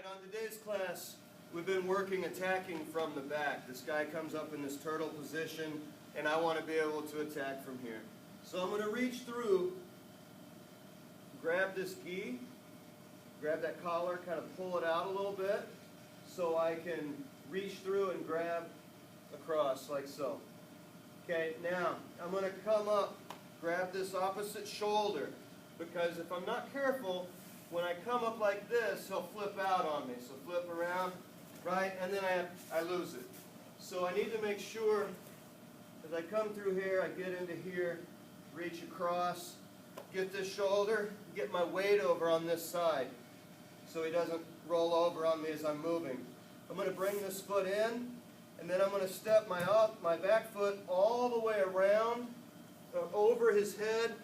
on today's class, we've been working attacking from the back. This guy comes up in this turtle position, and I want to be able to attack from here. So I'm going to reach through, grab this gi, grab that collar, kind of pull it out a little bit, so I can reach through and grab across like so. Okay, now I'm going to come up, grab this opposite shoulder, because if I'm not careful, when I come up like this, he'll flip out on me. So flip around, right, and then I lose it. So I need to make sure, as I come through here, I get into here, reach across, get this shoulder, get my weight over on this side so he doesn't roll over on me as I'm moving. I'm going to bring this foot in, and then I'm going to step my back foot all the way around, over his head,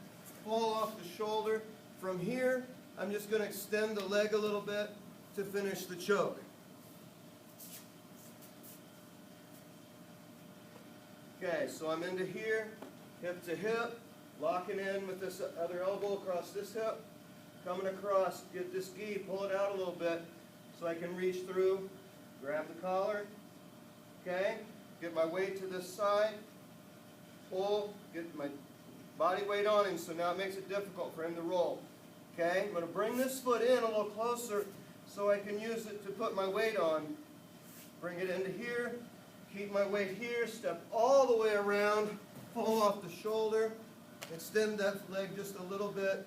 pull off the shoulder. From here, I'm just going to extend the leg a little bit to finish the choke. Okay, so I'm into here, hip to hip, locking in with this other elbow across this hip, coming across, get this gi, pull it out a little bit so I can reach through, grab the collar, okay, get my weight to this side, pull, get my body weight on him, so now it makes it difficult for him to roll. Okay, I'm going to bring this foot in a little closer so I can use it to put my weight on. Bring it into here, keep my weight here, step all the way around, pull off the shoulder, extend that leg just a little bit.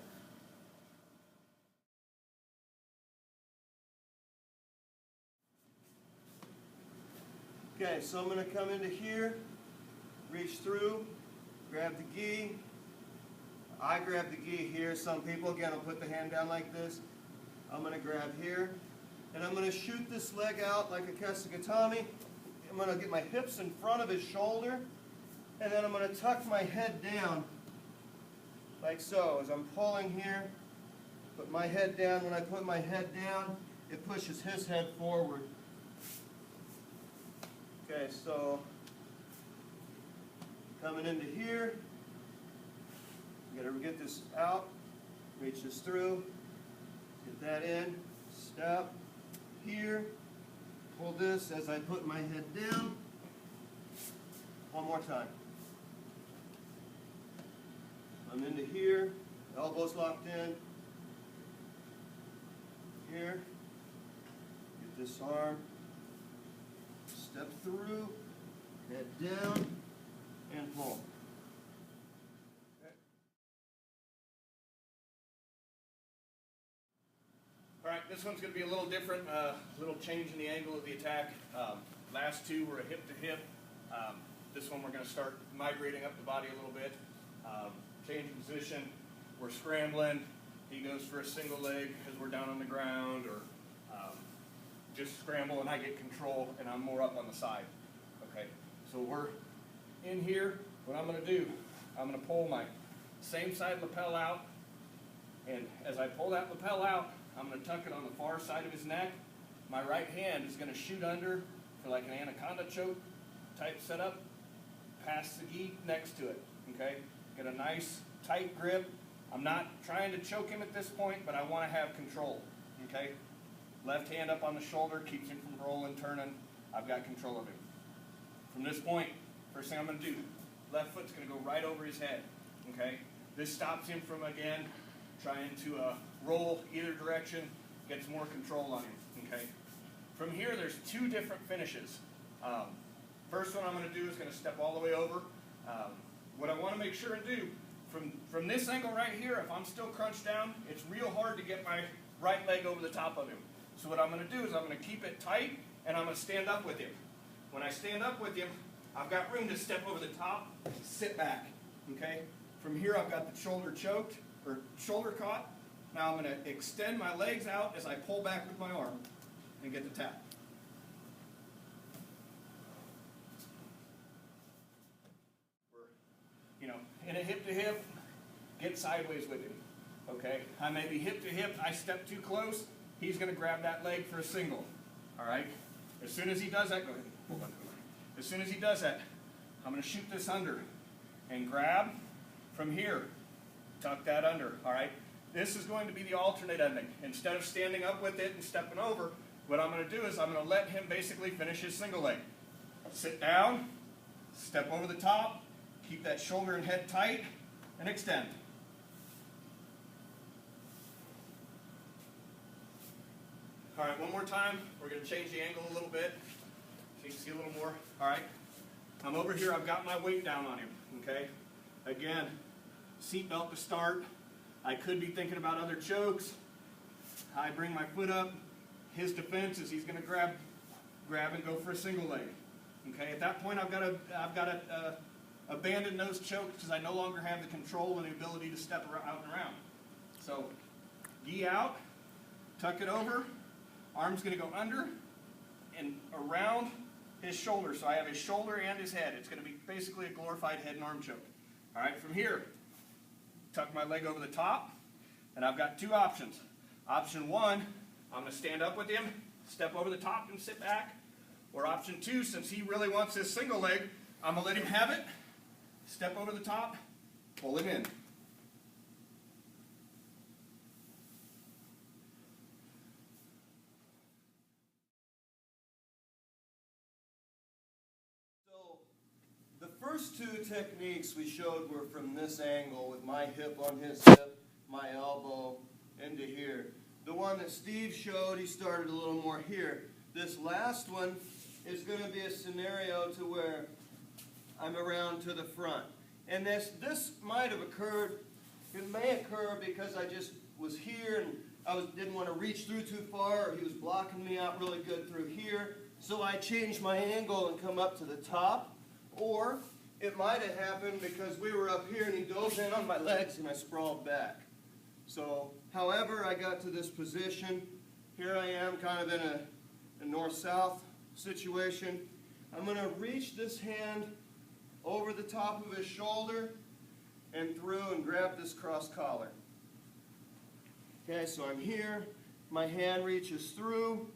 Okay, so I'm going to come into here, reach through, grab the gi. I grab the gi here. Some people, again, will put the hand down like this. I'm going to grab here, and I'm going to shoot this leg out like a kesagatami. I'm going to get my hips in front of his shoulder, and then I'm going to tuck my head down like so. As I'm pulling here, put my head down. When I put my head down, it pushes his head forward. Okay, so coming into here, you gotta get this out, reach this through, get that in, step here, pull this as I put my head down. One more time. I'm into here, elbows locked in. Here, get this arm, step through, head down, and pull. All right, this one's going to be a little different, little change in the angle of the attack. Last two were a hip to hip. This one we're going to start migrating up the body a little bit. Changing position, we're scrambling. He goes for a single leg because we're down on the ground, or just scramble and I get control and I'm more up on the side. Okay, so we're in here. What I'm going to do, I'm going to pull my same side lapel out, and as I pull that lapel out, I'm going to tuck it on the far side of his neck. My right hand is going to shoot under for like an anaconda choke type setup. Pass the gi next to it. Okay? Get a nice tight grip. I'm not trying to choke him at this point, but I want to have control. Okay? Left hand up on the shoulder keeps him from rolling, turning. I've got control of him. From this point, first thing I'm going to do, left foot's going to go right over his head. Okay? This stops him from, again, trying to roll either direction, gets more control on him, okay? From here, there's two different finishes. First one I'm going to do is going to step all the way over. What I want to make sure and do, from this angle right here, if I'm still crunched down, it's real hard to get my right leg over the top of him. So what I'm going to do is I'm going to keep it tight, and I'm going to stand up with him. When I stand up with him, I've got room to step over the top, sit back, okay? From here, I've got the shoulder choked, or shoulder caught. Now I'm going to extend my legs out as I pull back with my arm and get the tap. We're, in a hip to hip, get sideways with him. Okay? I may be hip to hip, I step too close, he's going to grab that leg for a single. All right? As soon as he does that, go ahead. Hold on. As soon as he does that, I'm going to shoot this under and grab from here. Tuck that under, all right? This is going to be the alternate ending. Instead of standing up with it and stepping over, what I'm going to do is I'm going to let him basically finish his single leg. Sit down, step over the top, keep that shoulder and head tight, and extend. All right, one more time. We're going to change the angle a little bit so you can see a little more. All right, I'm over here. I've got my weight down on him, okay? Again, seatbelt to start. I could be thinking about other chokes. I bring my foot up. His defense is he's going to grab and go for a single leg. Okay, at that point I've got to abandon those chokes because I no longer have the control and the ability to step out and around. So, gi out, tuck it over. Arm's going to go under and around his shoulder. So I have his shoulder and his head. It's going to be basically a glorified head and arm choke. All right, from here, tuck my leg over the top, and I've got two options. Option one, I'm going to stand up with him, step over the top and sit back. Or option two, since he really wants his single leg, I'm going to let him have it, step over the top, pull him in. So the first two techniques we showed were from this angle with my hip on his hip, my elbow into here. The one that Steve showed, he started a little more here. This last one is going to be a scenario to where I'm around to the front. And this might have occurred, it may occur because I just was here and I didn't want to reach through too far, or he was blocking me out really good through here. So I changed my angle and come up to the top. Or it might have happened because we were up here and he dove in on my legs and I sprawled back. So however I got to this position, here I am kind of in a north-south situation. I'm going to reach this hand over the top of his shoulder and through and grab this cross collar. Okay, so I'm here, my hand reaches through,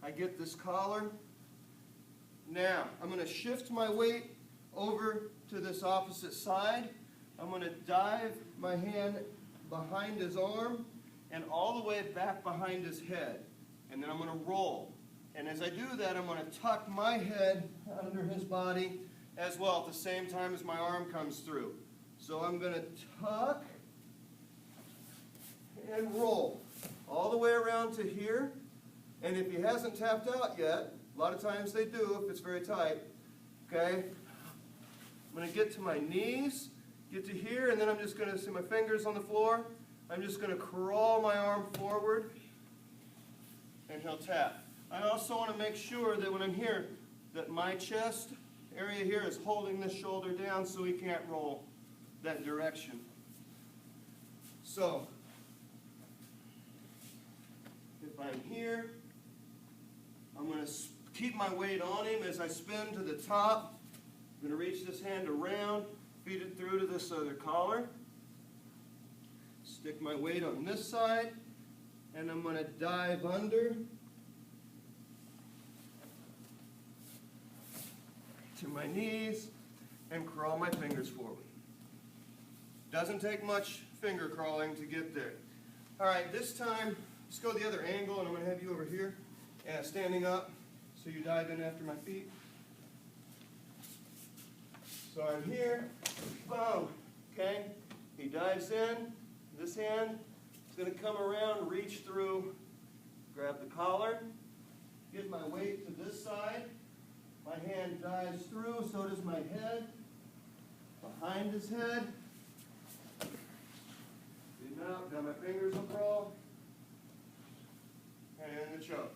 I get this collar. Now, I'm going to shift my weight over to this opposite side. I'm going to dive my hand behind his arm and all the way back behind his head. And then I'm going to roll. And as I do that, I'm going to tuck my head under his body as well at the same time as my arm comes through. So I'm going to tuck and roll all the way around to here. And if he hasn't tapped out yet, a lot of times they do if it's very tight, okay? I'm going to get to my knees, get to here, and then I'm just going to see my fingers on the floor. I'm just going to crawl my arm forward, and he'll tap. I also want to make sure that when I'm here, that my chest area here is holding this shoulder down so he can't roll that direction. So, if I'm here, I'm going to keep my weight on him as I spin to the top. I'm going to reach this hand around, feed it through to this other collar. Stick my weight on this side, and I'm going to dive under to my knees and crawl my fingers forward. Doesn't take much finger crawling to get there. All right, this time, let's go the other angle, and I'm going to have you over here. Yeah, standing up, so you dive in after my feet. So I'm here, boom, okay? He dives in, this hand is going to come around, reach through, grab the collar, get my weight to this side. My hand dives through, so does my head, behind his head. Now my fingers will crawl, and in the choke.